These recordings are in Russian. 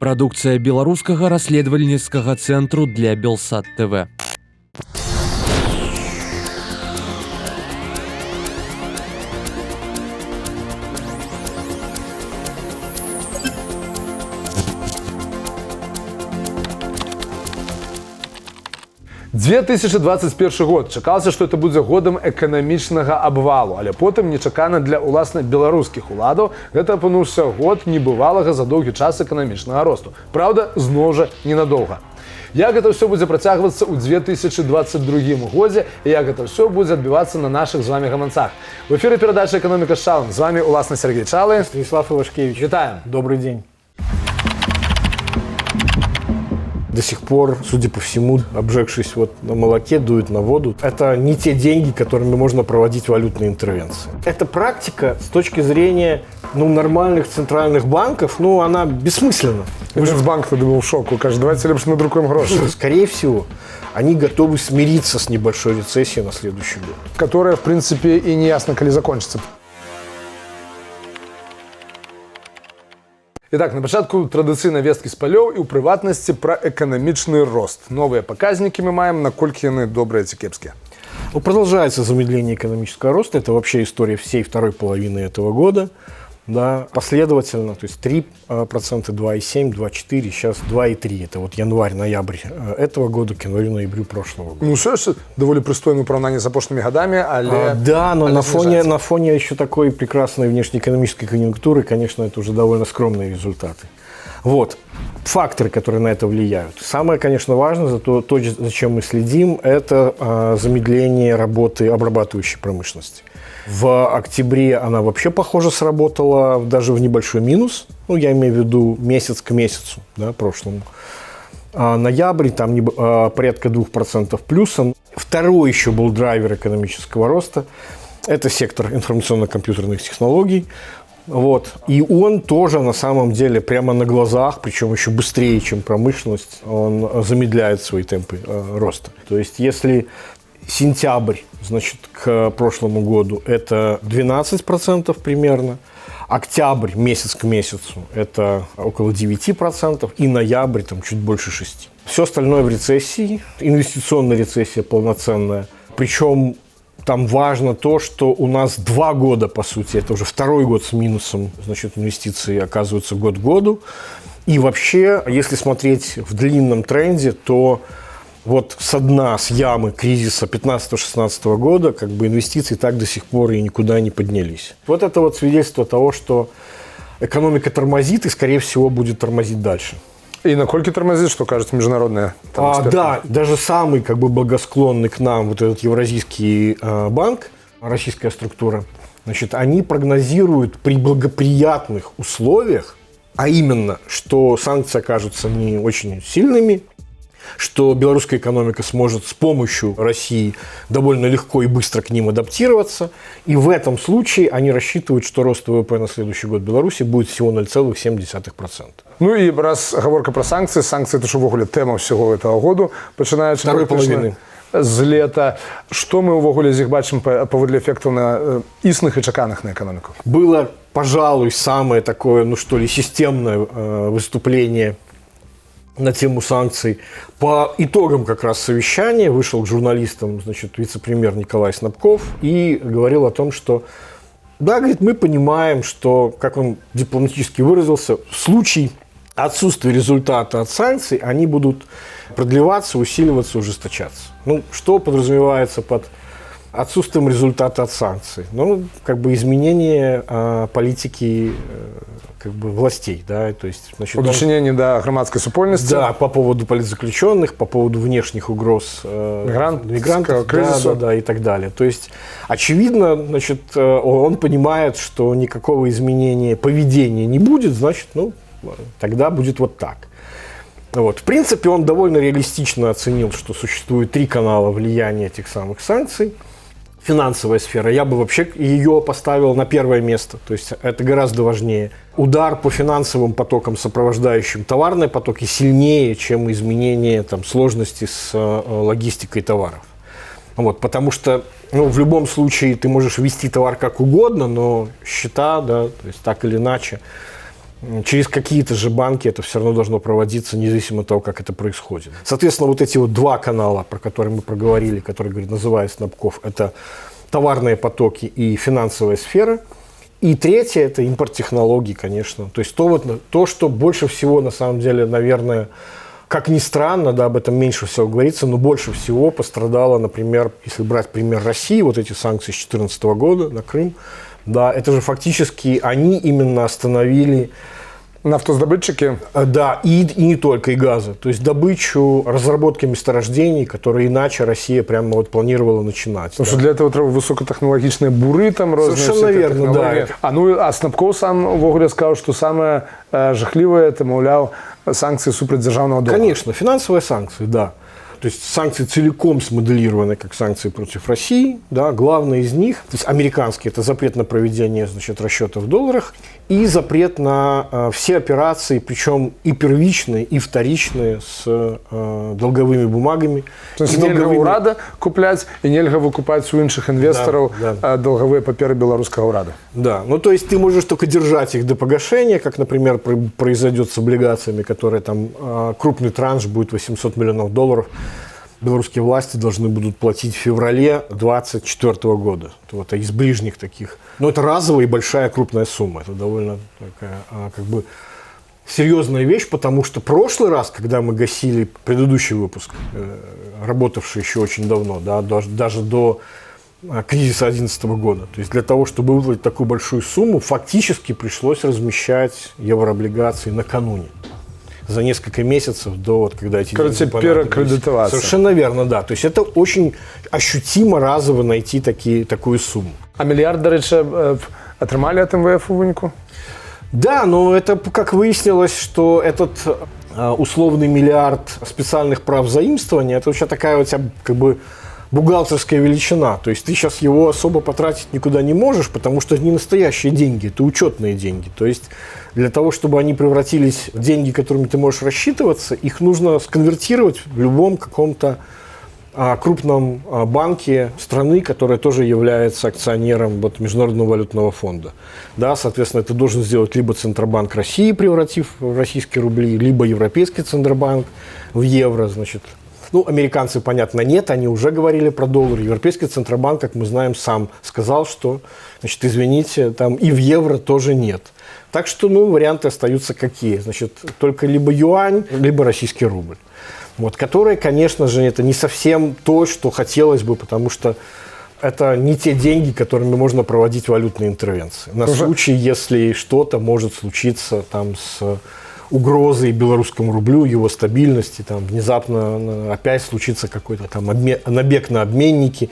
Прадукцыя беларускага расследавальніцкага цэнтру для Белсат ТВ. — 2021 год. Чакалася, што это будзе годам эканамічнага абвалу, але потым нечакана для уласна беларускіх уладаў гэта апынуўся год небывалага за доўгі час эканамічнага росту. Праўда, зноў жа ненадоўга. Як гэта ўсё будзе працягвацца ў 2022 годзе і як гэта ўсё будзе адбівацца на нашых з вами гаманцах. В эфіры перадача «Экономика с Чалым». З вами уласна Сергей Чалы. Станислав Ивашкевич. Витаем. Добрый день. До сих пор, судя по всему, обжегшись на молоке, дуют на воду. Это не те деньги, которыми можно проводить валютные интервенции. Эта практика с точки зрения нормальных центральных банков, она бессмысленна. Вы же с банка тогда был в шоку. Кажется, давайте лучше надрукуем гроши. Скорее всего, они готовы смириться с небольшой рецессией на следующий год. Которая, в принципе, и не ясно, когда закончится. Итак, на пачатку традыцыйна весткі з палёў і ў прыватнасці пра эканамічны рост. Новыя паказнікі мы маем, наколькі яны добрыя ці кепскія. Продолжается замедление экономического роста. Это вообще история всей второй половины этого года. Да, последовательно, то есть 3%, 2,7%, 2,4%, сейчас 2,3%. Это январь-ноябрь этого года к январю-ноябрю прошлого года. Все довольно пристойное уравнение с апошнімі годами, але... Да, но на фоне еще такой прекрасной внешнеэкономической конъюнктуры, конечно, это уже довольно скромные результаты. Факторы, которые на это влияют. Самое, конечно, важное, то, за чем мы следим, это замедление работы обрабатывающей промышленности. В октябре она вообще, похоже, сработала даже в небольшой минус. Я имею в виду месяц к месяцу, прошлому. Ноябрь там порядка 2% плюсом. Второй еще был драйвер экономического роста. Это сектор информационно-компьютерных технологий. И он тоже на самом деле прямо на глазах, причем еще быстрее, чем промышленность, он замедляет свои темпы роста. То есть если сентябрь, к прошлому году это 12% примерно, октябрь месяц к месяцу это около 9% и ноябрь чуть больше 6%. Все остальное в рецессии, инвестиционная рецессия полноценная, причем там важно то, что у нас 2 года, по сути, это уже второй год с минусом, инвестиции оказываются год к году. И вообще, если смотреть в длинном тренде, то со дна, с ямы кризиса 15-16 года, инвестиции так до сих пор и никуда не поднялись. Это свидетельство того, что экономика тормозит и, скорее всего, будет тормозить дальше. И накольки тормозит, что кажет международная эксперты? Да, даже самый благосклонный к нам этот Евразийский банк, российская структура, они прогнозируют при благоприятных условиях, а именно, что санкции окажутся не очень сильными, что белорусская экономика сможет с помощью России довольно легко и быстро к ним адаптироваться. И в этом случае они рассчитывают, что рост ВВП на следующий год Беларуси будет всего 0,7%. И раз гаворка про санкции это ж увогуле тема всего этого года, пачынаючы второй половины з лета. Что мы увогуле з іх бачым паводле эффектаў на існых і чаканых на экономику? Было, пожалуй, самое такое, системное выступление на тему санкций. По итогам как раз совещания вышел к журналистам, вице-премьер Николай Снопков и говорил о том, что да, говорит, мы понимаем, что, как он дипломатически выразился, в случае отсутствия результата от санкций, они будут продлеваться, усиливаться, ужесточаться. Что подразумевается под отсутствием результата от санкций? Изменение политики властей, да, то есть... Удочинение до громадской супольности. Да, по поводу политзаключенных, по поводу внешних угроз мигрантов, кризису. Да, и так далее. То есть, очевидно, он понимает, что никакого изменения поведения не будет, тогда будет так. В принципе, он довольно реалистично оценил, что существует 3 канала влияния этих самых санкций. Финансовая сфера, я бы вообще ее поставил на первое место, то есть это гораздо важнее. Удар по финансовым потокам, сопровождающим товарные потоки, сильнее, чем изменение сложности с логистикой товаров. Потому что в любом случае ты можешь вести товар как угодно, но счета, да, то есть так или иначе, через какие-то же банки это все равно должно проводиться, независимо от того, как это происходит. Соответственно, вот эти вот два канала, про которые мы проговорили, которые, говорит, называют Снабков, это товарные потоки и финансовая сфера. И третье – это импорт технологий, конечно. То есть то, что больше всего, на самом деле, наверное, как ни странно, да, об этом меньше всего говорится, но больше всего пострадало, например, если брать пример России, вот эти санкции с 2014 года на Крым, да, это же фактически они именно остановили Нафтоздобытчики? Да, и не только, и газа. То есть добычу, разработки месторождений, которые иначе Россия прямо вот планировала начинать. Потому что для этого треба высокотехнологичные буры там розные. Совершенно верно, да. А Снабков сам ввогуле сказал, что самое жахливое это, мовляв, санкции супраць державного долга. Конечно, финансовые санкции, да. То есть санкции целиком смоделированы как санкции против России. Да, главное из них, то есть американские, это запрет на проведение, значит, расчетов в долларах и запрет на все операции, причем и первичные, и вторичные с долговыми бумагами. То есть нельга ўрада купляць и нельга выкупать у іншых инвесторов долговые паперы белорусского ўрада. Да, ну то есть ты можешь только держать их до погашения, как, например, произойдет с облигациями, которые там крупный транш будет 800 миллионов долларов. Белорусские власти должны будут платить в феврале 2024 года. Вот из ближних таких. Но это разовая и большая крупная сумма. Это довольно такая, как бы, серьезная вещь, потому что прошлый раз, когда мы гасили предыдущий выпуск, работавший еще очень давно, да, даже до кризиса 2011 года, то есть для того, чтобы выплатить такую большую сумму, фактически пришлось размещать еврооблигации накануне. За несколько месяцев до, вот, когда эти деньги понадобились. Совершенно верно, да. То есть это очень ощутимо разово найти такую сумму. А миллиард, до речі, отримали от МВФ у вынику? Да, но это, как выяснилось, что этот условный миллиард специальных прав заимствования, это вообще такая вот как бы бухгалтерская величина. То есть ты сейчас его особо потратить никуда не можешь, потому что это не настоящие деньги, это учетные деньги. То есть для того, чтобы они превратились в деньги, которыми ты можешь рассчитываться, их нужно сконвертировать в любом каком-то крупном банке страны, которая тоже является акционером вот, Международного валютного фонда. Да, соответственно, это должен сделать либо Центробанк России, превратив в российские рубли, либо Европейский Центробанк в евро, значит. Ну, американцы, понятно, нет, они уже говорили про доллар. Европейский Центробанк, как мы знаем, сам сказал, что, значит, извините, там и в евро тоже нет. Так что, ну, варианты остаются какие? Значит, только либо юань, либо российский рубль. Вот, которые, конечно же, это не совсем то, что хотелось бы, потому что это не те деньги, которыми можно проводить валютные интервенции. На случай, если что-то может случиться там с угрозой белорусскому рублю, его стабильности, там внезапно опять случится какой-то там набег на обменники,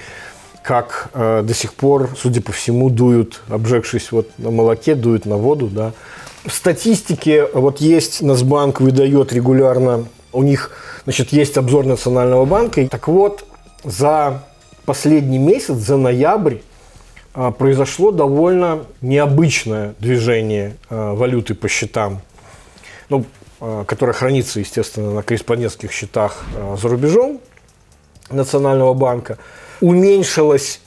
как до сих пор, судя по всему, дуют, обжегшись вот на молоке, дуют на воду, да. В статистике вот есть, Нацбанк выдает регулярно, у них, значит, есть обзор Национального банка, и так вот, за последний месяц, за ноябрь, произошло довольно необычное движение валюты по счетам, ну, которая хранится, естественно, на корреспондентских счетах за рубежом Национального банка. Уменьшилась,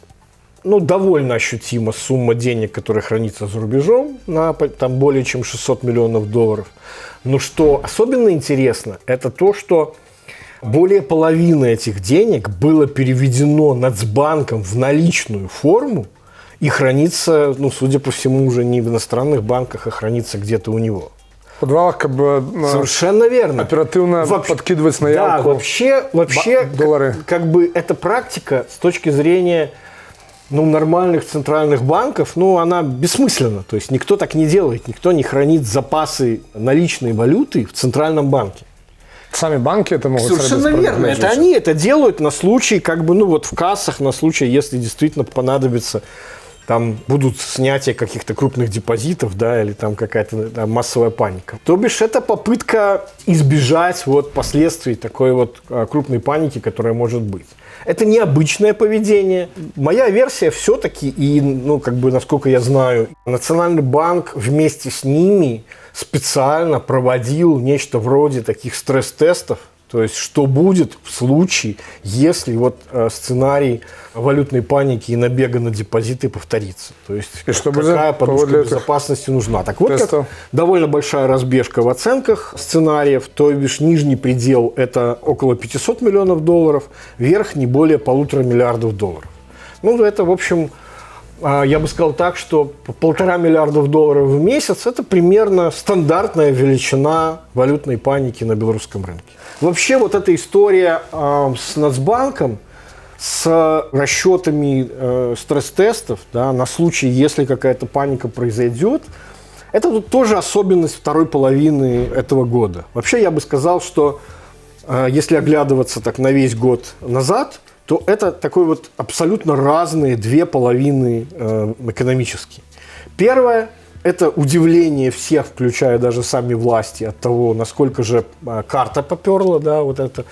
ну, довольно ощутимо сумма денег, которая хранится за рубежом, на там, более чем 600 миллионов долларов. Но что особенно интересно, это то, что более половины этих денег было переведено Нацбанком в наличную форму и хранится, ну, судя по всему, уже не в иностранных банках, а хранится где-то у него. В подвалах как бы совершенно верно. Оперативно подкидывать на явку. Да, вообще доллары. Как бы эта практика с точки зрения, ну, нормальных центральных банков, ну, она бессмысленна. То есть никто так не делает, никто не хранит запасы наличной валюты в центральном банке. Сами банки это могут. Совершенно верно. Это они это делают на случай, как бы, ну, вот в кассах, на случай, если действительно понадобится. Там будут снятия каких-то крупных депозитов, да, или там какая-то там массовая паника. То бишь, это попытка избежать вот последствий такой вот крупной паники, которая может быть. Это необычное поведение. Моя версия все-таки, и, ну, как бы, насколько я знаю, Национальный банк вместе с ними специально проводил нечто вроде таких стресс-тестов. То есть, что будет в случае, если вот сценарий валютной паники и набега на депозиты повторится. То есть, И что какая будет подушка поводу этих безопасности нужна. Так вот, тестов? как довольно большая разбежка в оценках сценариев, то бишь нижний предел – это около 500 миллионов долларов, верх – не более 1,5 миллиарда долларов. Ну, это, в общем, я бы сказал так, что 1,5 миллиарда долларов в месяц – это примерно стандартная величина валютной паники на белорусском рынке. Вообще, вот эта история с Нацбанком, с расчетами стресс-тестов, да, на случай, если какая-то паника произойдет, это вот тоже особенность второй половины этого года. Вообще, я бы сказал, что если оглядываться так на весь год назад, то это такой вот абсолютно разные две половины экономические. Первое – это удивление всех, включая даже сами власти, от того, насколько же карта поперла, да, вот это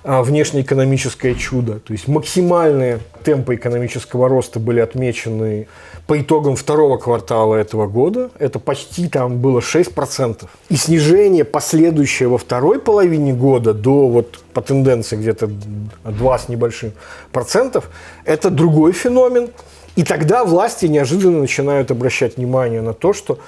внешнеэкономическое чудо. То есть максимальные темпы экономического роста были отмечены по итогам второго квартала этого года. Это почти там было 6%. И снижение последующее во второй половине года до вот по тенденции где-то 2 с небольшим процентов, это другой феномен. И тогда власти неожиданно начинают обращать внимание на то, что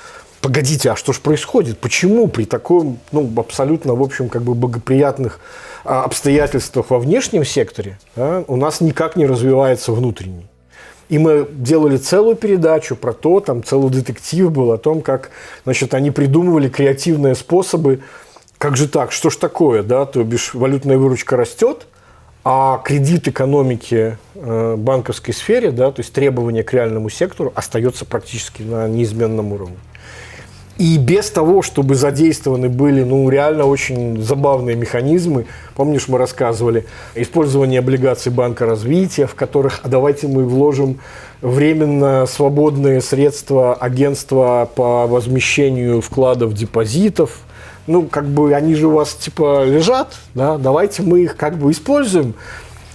погодите, а что же происходит? Почему при таком, абсолютно, в общем, как бы благоприятных обстоятельствах во внешнем секторе, да, у нас никак не развивается внутренний? И мы делали целую передачу про то, там целый детектив был о том, как, значит, они придумывали креативные способы, как же так, что ж такое, да, то бишь валютная выручка растет, а кредит экономики банковской сфере, да, то есть требования к реальному сектору остается практически на неизменном уровне. И без того, чтобы задействованы были, реально очень забавные механизмы. Помнишь, мы рассказывали использование облигаций Банка развития, в которых давайте мы вложим временно свободные средства агентства по возмещению вкладов, депозитов. Они же у вас лежат, да, давайте мы их используем.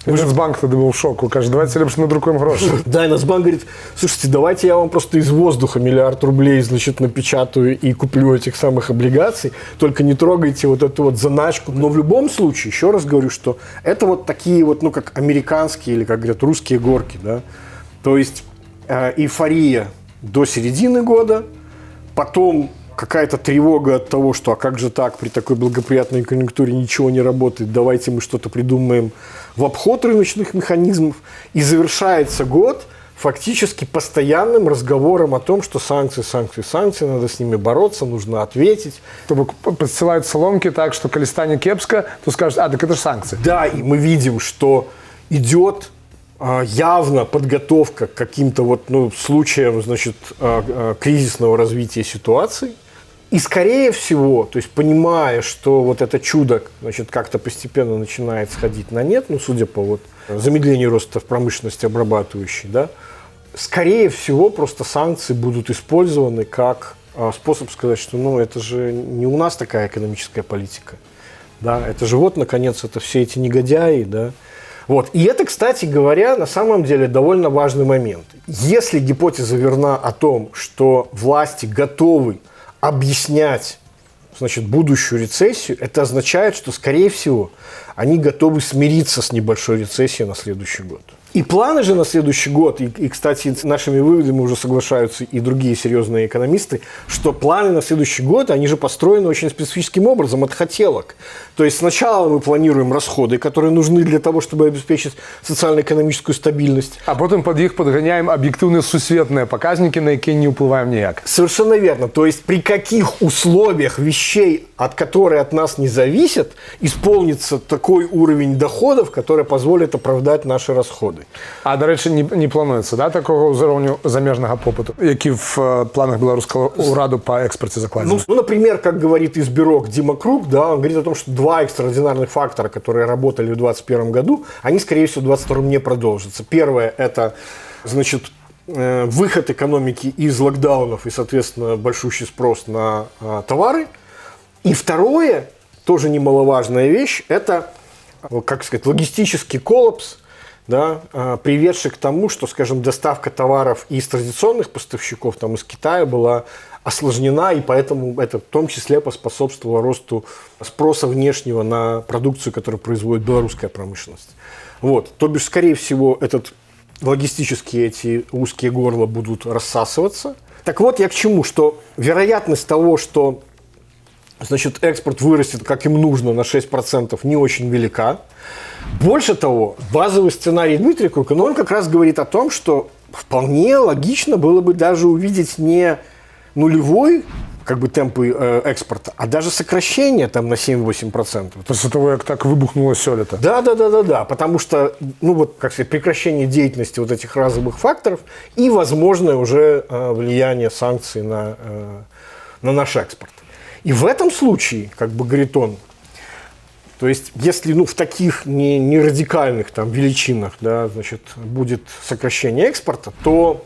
Нацбанк тогда был в шоку, кажется, давайте лучше надрукуем гроши. Да, и Нацбанк говорит, слушайте, давайте я вам просто из воздуха 1 миллиард рублей, напечатаю и куплю этих самых облигаций, только не трогайте вот эту вот заначку. Но в любом случае, еще раз говорю, что это вот такие вот, как американские или, как говорят, русские горки, да. То есть эйфория до середины года, потом какая-то тревога от того, что а как же так, при такой благоприятной конъюнктуре ничего не работает, давайте мы что-то придумаем в обход рыночных механизмов. И завершается год фактически постоянным разговором о том, что санкции, надо с ними бороться, нужно ответить. Чтобы подстилают соломки так, что коли станет кепска, то скажут, так это же санкции. Да, и мы видим, что идет явно подготовка к каким-то случаям, кризисного развития ситуации. И, скорее всего, то есть понимая, что вот это чудо, как-то постепенно начинает сходить на нет, судя по замедлению роста в промышленности обрабатывающей, да, скорее всего, просто санкции будут использованы как способ сказать, что, это же не у нас такая экономическая политика, да, это же наконец, это все эти негодяи, да. И это, кстати говоря, на самом деле довольно важный момент. Если гипотеза верна о том, что власти готовы объяснять, будущую рецессию, это означает, что, скорее всего, они готовы смириться с небольшой рецессией на следующий год. И планы же на следующий год, и, кстати, с нашими выводами уже соглашаются и другие серьезные экономисты, что планы на следующий год, они же построены очень специфическим образом от хотелок. То есть сначала мы планируем расходы, которые нужны для того, чтобы обеспечить социально-экономическую стабильность. А потом под них подгоняем объективные сусветные показники, на которые не уплываем никак. Совершенно верно. То есть при каких условиях вещей, которые от нас не зависят, исполнится такой уровень доходов, который позволит оправдать наши расходы. А, до речі, не планується, да, такого уровня замежного попиту, які в планах белорусского ураду по экспорте закладены? Например, как говорит из бюро Дима Круг, да, он говорит о том, что 2 экстраординарных фактора, которые работали в 2021 году, они, скорее всего, в 2022 не продолжатся. Первое – это, выход экономики из локдаунов и, соответственно, большущий спрос на товары. И второе, тоже немаловажная вещь, это, логистический коллапс, да, приведший к тому, что, скажем, доставка товаров из традиционных поставщиков, там, из Китая, была осложнена, и поэтому это в том числе поспособствовало росту спроса внешнего на продукцию, которую производит белорусская промышленность. Вот. То бишь, скорее всего, логистические эти узкие горла будут рассасываться. Так вот, я к чему, что вероятность того, что, значит, экспорт вырастет, как им нужно, на 6%, не очень велика. Больше того, базовый сценарий Дмитрия Куркина, он как раз говорит о том, что вполне логично было бы даже увидеть не нулевой как бы темпы экспорта, а даже сокращение там на 7-8%. После того, как так выбухнуло сёлета. Да, потому что, ну вот, как сказать, прекращение деятельности вот этих разовых факторов и возможное уже влияние санкций на наш экспорт. И в этом случае, как бы говорит он, то есть, если в таких не радикальных там величинах, да, значит, будет сокращение экспорта, то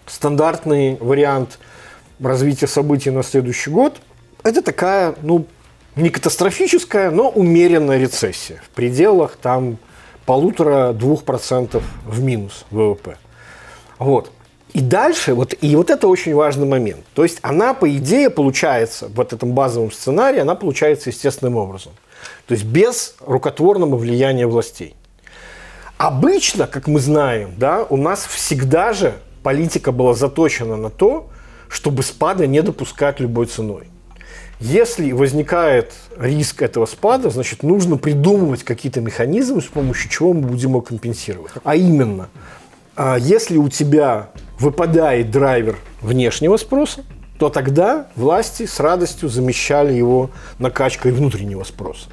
стандартный вариант развития событий на следующий год – это такая, не катастрофическая, но умеренная рецессия в пределах там 1,5–2% в минус ВВП. Вот. И дальше, вот это очень важный момент. То есть она, по идее, получается, в этом базовом сценарии, она получается естественным образом. То есть без рукотворного влияния властей. Обычно, как мы знаем, да, у нас всегда же политика была заточена на то, чтобы спада не допускать любой ценой. Если возникает риск этого спада, значит, нужно придумывать какие-то механизмы, с помощью чего мы будем его компенсировать. А именно, если у тебя выпадает драйвер внешнего спроса, то тогда власти с радостью замещали его накачкой внутреннего спроса.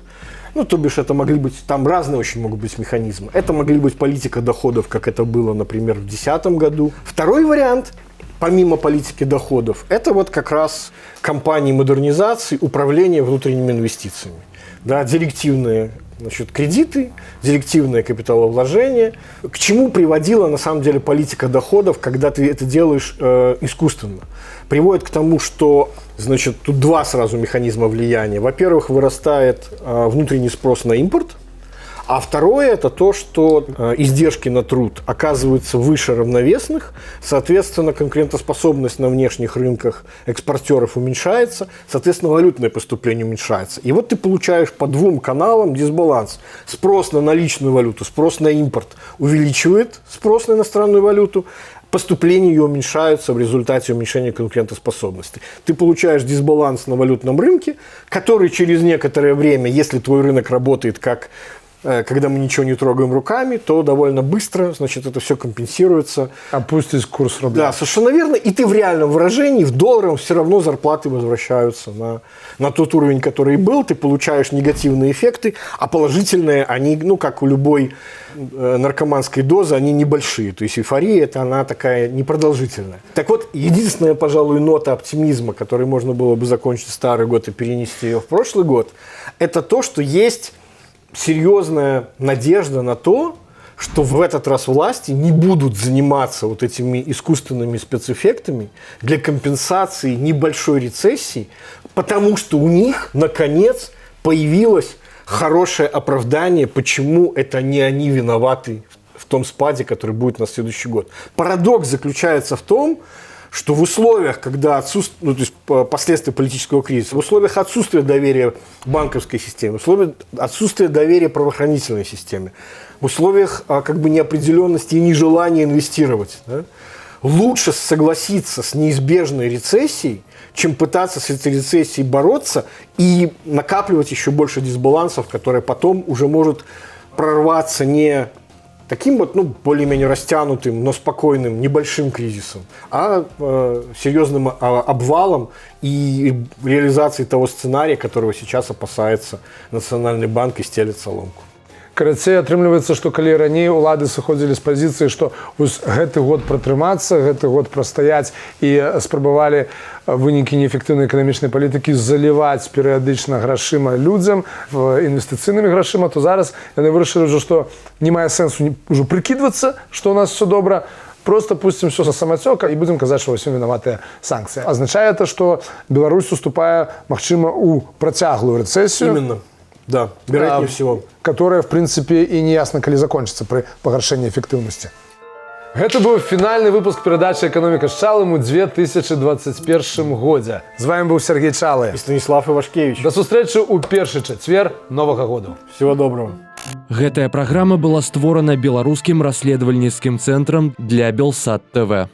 То бишь, это могли быть, там разные очень могут быть механизмы. Это могли быть политика доходов, как это было, например, в 2010 году. Второй вариант, помимо политики доходов, это вот как раз кампании модернизации, управления внутренними инвестициями. Да, директивные, значит, кредиты, директивное капиталовложение. К чему приводила, на самом деле, политика доходов, когда ты это делаешь искусственно? Приводит к тому, что, значит, тут два сразу механизма влияния. Во-первых, вырастает внутренний спрос на импорт, а второе – это то, что издержки на труд оказываются выше равновесных, соответственно, конкурентоспособность на внешних рынках экспортеров уменьшается, соответственно, валютное поступление уменьшается. И вот ты получаешь по двум каналам дисбаланс. Спрос на наличную валюту, спрос на импорт увеличивает спрос на иностранную валюту, поступления ее уменьшаются в результате уменьшения конкурентоспособности. Ты получаешь дисбаланс на валютном рынке, который через некоторое время, если твой рынок работает как когда мы ничего не трогаем руками, то довольно быстро, значит, это все компенсируется. Опустить курс рубля. Да, совершенно верно. И ты в реальном выражении, в долларовом, все равно зарплаты возвращаются на тот уровень, который и был. Ты получаешь негативные эффекты, а положительные, они, как у любой наркоманской дозы, они небольшие. То есть эйфория, это она такая непродолжительная. Так вот, единственная, пожалуй, нота оптимизма, которой можно было бы закончить старый год и перенести ее в прошлый год, это то, что есть серьезная надежда на то, что в этот раз власти не будут заниматься вот этими искусственными спецэффектами для компенсации небольшой рецессии, потому что у них, наконец, появилось хорошее оправдание, почему это не они виноваты в том спаде, который будет на следующий год. Парадокс заключается в том, что в условиях, когда отсутствует, то есть последствия политического кризиса, в условиях отсутствия доверия банковской системе, в условиях отсутствия доверия правоохранительной системе, в условиях неопределенности и нежелания инвестировать, да, лучше согласиться с неизбежной рецессией, чем пытаться с этой рецессией бороться и накапливать еще больше дисбалансов, которые потом уже может прорваться не таким вот, более-менее растянутым, но спокойным, небольшим кризисом, а серьезным обвалом и реализацией того сценария, которого сейчас опасается Национальный банк и стелит соломку. Карацей, атрымліваецца, што калі раней улады сыходзілі з пазіцыі, што гэты год пратрымацца, гэты год прастаяць і спрабавалі вынікі неэфектыўнай эканамічнай палітыкі заліваць перыядычна грашыма людзям, інвестыцыйнымі грашыма, то зараз яны вырашылі ўжо, што не мае сэнсу ўжо прыкідвацца, што ў нас все добра, просто пустим все на самацёк і будзем казаць, што ўсім вінаватыя санкцыі. Азначае это, што Беларусь уступае, магчыма, у працяглую рэцэсію. Именно. Да, вероятнее всего. Которая, в принципе, и не ясно, коли закончится при пагаршэнні эффективности. Гэта быў фінальны выпуск перадачы «Экономика з Чалым» у 2021 годзе. З вами быў Сергей Чалы. И Станислав Ивашкевич. До сустрэчы ў першы чацвер новага году. Всего доброго. Гэтая праграма была створана беларускім расследавальніцкім цэнтрам для Белсат ТВ.